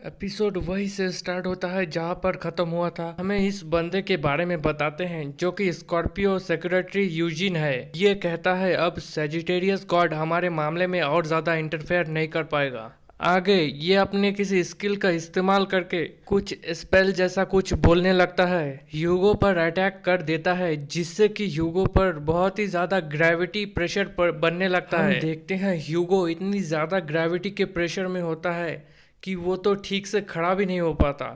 Episode वही से start होता है जहां पर खत्म हुआ था। हमें इस बंदे के बारे में बताते हैं जो कि स्कॉर्पियो सेक्रेटरी यूजिन है। ये कहता है अब सेजिटेरियस गॉड हमारे मामले में और ज्यादा इंटरफेयर नहीं कर पाएगा। आगे ये अपने किसी स्किल का इस्तेमाल करके कुछ स्पेल जैसा कुछ बोलने लगता है। ह्यूगो पर अटैक कर देता है जिससे कि ह्यूगो पर बहुत ही ज्यादा ग्रेविटी प्रेशर पर बनने लगता है। देखते हैं ह्यूगो इतनी ज्यादा ग्रेविटी के प्रेशर में होता है कि वो तो ठीक से खड़ा भी नहीं हो पाता,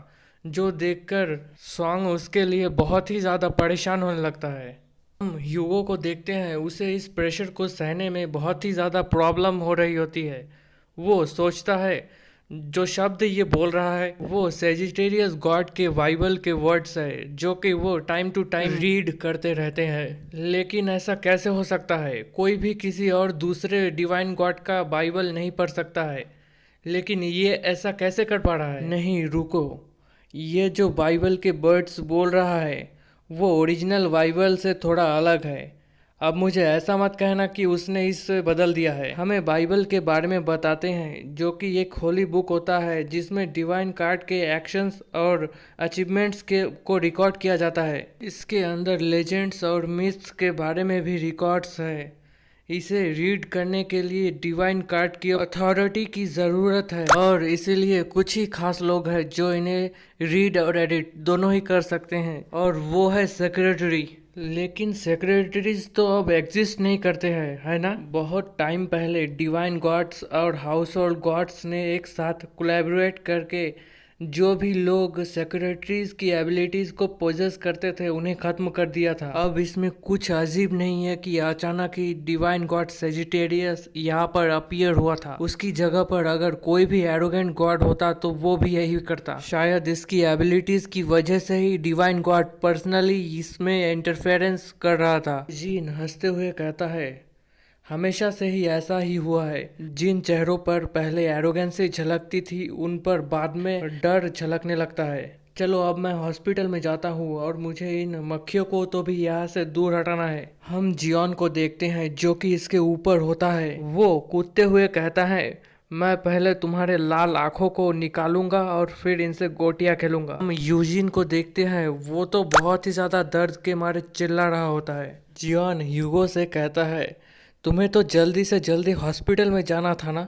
जो देखकर स्वांग उसके लिए बहुत ही ज़्यादा परेशान होने लगता है। हम ह्यूगो को देखते हैं, उसे इस प्रेशर को सहने में बहुत ही ज़्यादा प्रॉब्लम हो रही होती है। वो सोचता है जो शब्द ये बोल रहा है वो सेजिटेरियस गॉड के बाइबल के वर्ड्स है जो कि वो टाइम टू टाइम रीड करते रहते हैं। लेकिन ऐसा कैसे हो सकता है? कोई भी किसी और दूसरे डिवाइन गॉड का बाइबल नहीं पढ़ सकता है, लेकिन ये ऐसा कैसे कर पा रहा है? नहीं रुको, ये जो बाइबल के वर्ड्स बोल रहा है वो ओरिजिनल बाइबल से थोड़ा अलग है। अब मुझे ऐसा मत कहना कि उसने इसे बदल दिया है। हमें बाइबल के बारे में बताते हैं जो कि एक होली बुक होता है जिसमें डिवाइन कार्ड के एक्शंस और अचीवमेंट्स के को रिकॉर्ड किया जाता है। इसके अंदर लेजेंड्स और मिथ्स के बारे में भी रिकॉर्ड्स है। इसे रीड करने के लिए डिवाइन कार्ड की अथॉरिटी की ज़रूरत है और इसीलिए कुछ ही खास लोग हैं जो इन्हें रीड और एडिट दोनों ही कर सकते हैं, और वो है सेक्रेटरी। लेकिन सेक्रेटरीज तो अब एग्जिस्ट नहीं करते हैं, है ना? बहुत टाइम पहले डिवाइन गॉड्स और हाउस होल्ड गॉड्स ने एक साथ कोलैबोरेट करके जो भी लोग सेक्रेटरीज की एबिलिटीज को पोजेस करते थे उन्हें खत्म कर दिया था। अब इसमें कुछ अजीब नहीं है कि अचानक ही डिवाइन गॉड सेजिटेरियस यहाँ पर अपीयर हुआ था। उसकी जगह पर अगर कोई भी एरोगेंट गॉड होता तो वो भी यही करता। शायद इसकी एबिलिटीज की वजह से ही डिवाइन गॉड पर्सनली इसमें इंटरफेरेंस कर रहा था। जीन हंसते हुए कहता है हमेशा से ही ऐसा ही हुआ है। जिन चेहरों पर पहले एरोगेंसी झलकती थी उन पर बाद में डर झलकने लगता है। चलो अब मैं हॉस्पिटल में जाता हूँ और मुझे इन मक्खियों को तो भी यहाँ से दूर हटाना है। हम जियोन को देखते हैं जो कि इसके ऊपर होता है। वो कूदते हुए कहता है मैं पहले तुम्हारे लाल आंखों को निकालूंगा और फिर इनसे गोटियां खेलूंगा। हम यूजिन को देखते हैं, वो तो बहुत ही ज्यादा दर्द के मारे चिल्ला रहा होता है। जियोन ह्यूगो से कहता है तुम्हें तो जल्दी से जल्दी हॉस्पिटल में जाना था ना,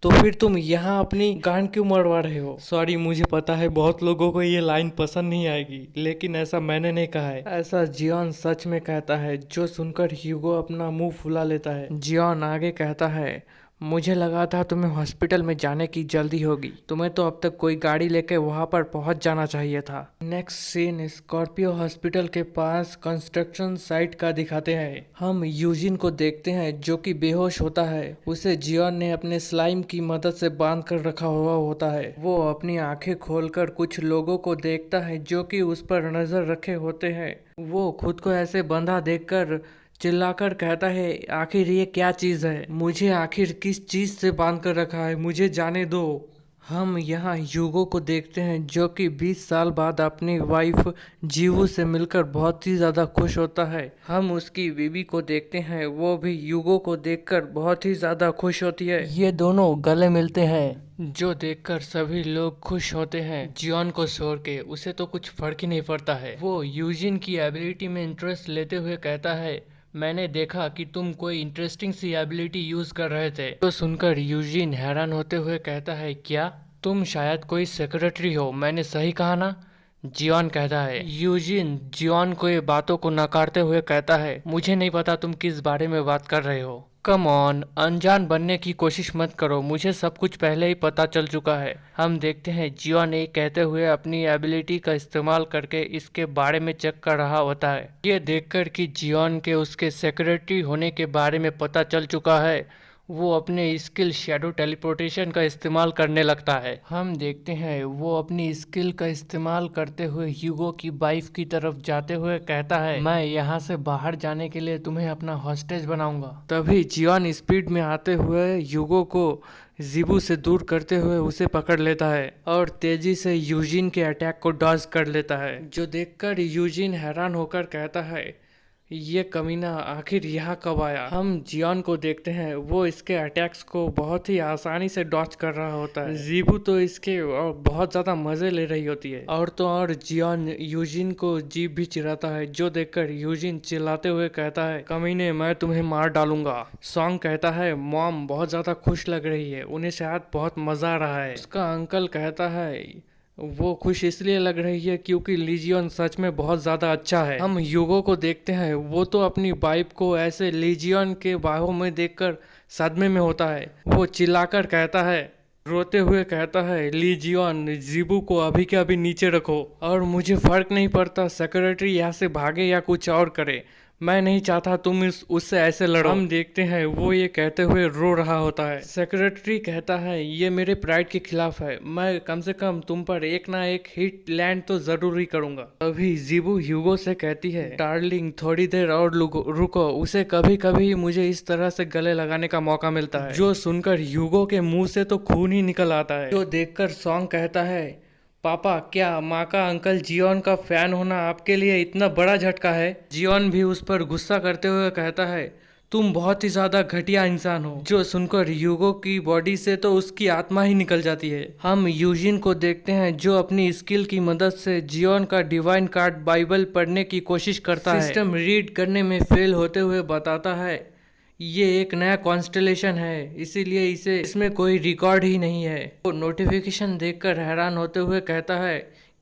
तो फिर तुम यहाँ अपनी गांड क्यों मरवा रहे हो? सॉरी, मुझे पता है बहुत लोगों को ये लाइन पसंद नहीं आएगी, लेकिन ऐसा मैंने नहीं कहा है। ऐसा जियोन सच में कहता है, जो सुनकर ह्यूगो अपना मुंह फुला लेता है। जियोन आगे कहता है मुझे लगा था तुम्हें हॉस्पिटल में जाने की जल्दी होगी, तुम्हें तो अब तक कोई गाड़ी लेके वहां पर पहुंच जाना चाहिए था। नेक्स्ट सीन स्कॉर्पियो हॉस्पिटल के पास कंस्ट्रक्शन साइट का दिखाते हैं। हम यूजिन को देखते हैं जो कि बेहोश होता है। उसे जियोन ने अपने स्लाइम की मदद से बांध कर रखा हुआ होता है। वो अपनी आंखें खोलकर कुछ लोगों को देखता है जो कि उस पर नजर रखे होते हैं। वो खुद को ऐसे बंधा देखकर चिल्लाकर कहता है आखिर ये क्या चीज है? मुझे आखिर किस चीज से बांध कर रखा है? मुझे जाने दो। हम यहाँ ह्यूगो को देखते हैं जो कि 20 साल बाद अपनी वाइफ जीवू से मिलकर बहुत ही ज्यादा खुश होता है। हम उसकी बीवी को देखते हैं, वो भी ह्यूगो को देखकर बहुत ही ज्यादा खुश होती है। ये दोनों गले मिलते हैं जो देखकर सभी लोग खुश होते हैं। जियोन को छोड़ के उसे तो कुछ फर्क ही नहीं पड़ता है। वो यूजिन की एबिलिटी में इंटरेस्ट लेते हुए कहता है मैंने देखा कि तुम कोई इंटरेस्टिंग सी एबिलिटी यूज कर रहे थे। तो सुनकर यूजिन हैरान होते हुए कहता है क्या तुम शायद कोई सेक्रेटरी हो? मैंने सही कहा ना? जियोन कहता है। यूजिन जियोन को ये बातों को नकारते हुए कहता है मुझे नहीं पता तुम किस बारे में बात कर रहे हो। कम ऑन, अनजान बनने की कोशिश मत करो, मुझे सब कुछ पहले ही पता चल चुका है। हम देखते हैं जियोन ये कहते हुए अपनी एबिलिटी का इस्तेमाल करके इसके बारे में चेक कर रहा होता है। ये देखकर कि जियोन के उसके सेक्रेटरी होने के बारे में पता चल चुका है, वो अपने स्किल शैडो टेलीपोर्टेशन का इस्तेमाल करने लगता है। हम देखते हैं वो अपनी स्किल का इस्तेमाल करते हुए ह्यूगो की वाइफ की तरफ जाते हुए कहता है मैं यहाँ से बाहर जाने के लिए तुम्हें अपना हॉस्टेज बनाऊंगा। तभी जियोन स्पीड में आते हुए ह्यूगो को जीबू से दूर करते हुए उसे पकड़ लेता है और तेजी से यूजिन के अटैक को डॉज कर लेता है, जो देखकर यूजिन हैरान होकर कहता है ये कमीना आखिर यहाँ कब आया। हम जियोन को देखते हैं, वो इसके अटैक्स को बहुत ही आसानी से डॉच कर रहा होता है। जीबू तो इसके और बहुत ज्यादा मजे ले रही होती है। और तो और जियोन यूजिन को जीभ भी चिढ़ाता है, जो देखकर यूजिन चिल्लाते हुए कहता है, कमीने मैं तुम्हें मार डालूंगा। सॉन्ग कहता है, मॉम बहुत ज्यादा खुश लग रही है, उन्हें शायद बहुत मजा आ रहा है। उसका अंकल कहता है वो खुश इसलिए लग रही है क्योंकि लीजियन सच में बहुत ज्यादा अच्छा है। हम युगो को देखते हैं, वो तो अपनी वाइफ को ऐसे लीजियन के बाहों में देखकर सदमे में होता है। वो चिल्लाकर कहता है, रोते हुए कहता है, लीजियन जीबू को अभी के अभी नीचे रखो और मुझे फर्क नहीं पड़ता सेक्रेटरी यहाँ से भागे या कुछ और करे, मैं नहीं चाहता तुम उससे ऐसे लड़ो। हम देखते हैं वो ये कहते हुए रो रहा होता है। सेक्रेटरी कहता है, ये मेरे प्राइड के खिलाफ है, मैं कम से कम तुम पर एक ना एक हिट लैंड तो जरूर ही करूंगा। अभी जीबू ह्यूगो से कहती है, डार्लिंग थोड़ी देर और रुको, उसे कभी कभी मुझे इस तरह से गले लगाने का मौका मिलता है। जो सुनकर ह्यूगो के मुंह से तो खून ही निकल आता है। जो देखकर सॉन्ग कहता है, पापा क्या माँ का अंकल जियोन का फैन होना आपके लिए इतना बड़ा झटका है। जियोन भी उस पर गुस्सा करते हुए कहता है, तुम बहुत ही ज्यादा घटिया इंसान हो। जो सुनकर ह्यूगो की बॉडी से तो उसकी आत्मा ही निकल जाती है। हम यूजिन को देखते हैं, जो अपनी स्किल की मदद से जियोन का डिवाइन कार्ड बाइबल पढ़ने की कोशिश करता है। सिस्टम रीड करने में फेल होते हुए बताता है, ये एक नया कॉन्स्टेलेशन है, इसीलिए इसमें कोई रिकॉर्ड ही नहीं है। वो नोटिफिकेशन देखकर हैरान होते हुए कहता है,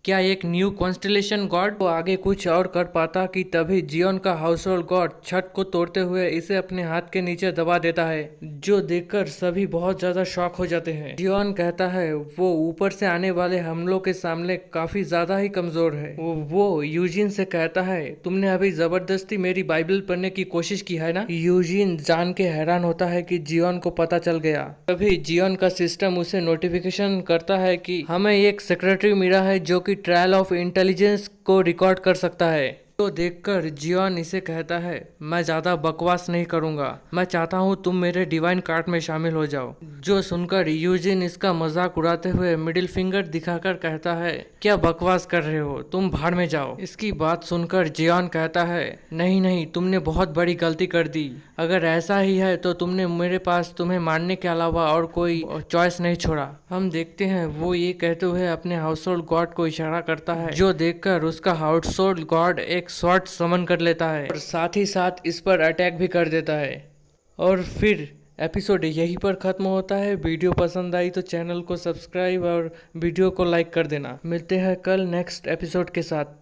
क्या एक न्यू कॉन्स्टेलेशन गॉड। वो आगे कुछ और कर पाता कि तभी जियोन का हाउस होल्ड गॉड छत को तोड़ते हुए इसे अपने हाथ के नीचे दबा देता है, जो देखकर सभी बहुत ज्यादा शॉक हो जाते हैं। जियोन कहता है वो ऊपर से आने वाले हमलों के सामने काफी ज्यादा ही कमजोर है। वो यूजिन से कहता है, तुमने अभी जबरदस्ती मेरी बाइबल पढ़ने की कोशिश की है ना। यूजिन जान के हैरान होता है कि जियोन को पता चल गया। तभी जियोन का सिस्टम उसे नोटिफिकेशन करता है कि हमें एक सेक्रेटरी मिला है जो ट्रायल ऑफ इंटेलिजेंस को रिकॉर्ड कर सकता है। तो देखकर जियोन इसे कहता है, मैं ज्यादा बकवास नहीं करूंगा, मैं चाहता हूँ तुम मेरे डिवाइन कार्ड में शामिल हो जाओ। जो सुनकर यूजिन इसका मजाक उड़ाते हुए मिडिल फिंगर दिखाकर कहता है, क्या बकवास कर रहे हो, तुम भाड़ में जाओ। इसकी बात सुनकर जियोन कहता है, नहीं तुमने बहुत बड़ी गलती कर दी, अगर ऐसा ही है तो तुमने मेरे पास तुम्हें मारने के अलावा और कोई चॉइस नहीं छोड़ा। हम देखते हैं वो ये कहते हुए अपने हाउस होल्ड गॉड को इशारा करता है, जो देखकर उसका हाउस होल्ड गॉड एक शॉर्ट समन कर लेता है और साथ ही साथ इस पर अटैक भी कर देता है। और फिर एपिसोड यहीं पर खत्म होता है। वीडियो पसंद आई तो चैनल को सब्सक्राइब और वीडियो को लाइक कर देना। मिलते हैं कल नेक्स्ट एपिसोड के साथ।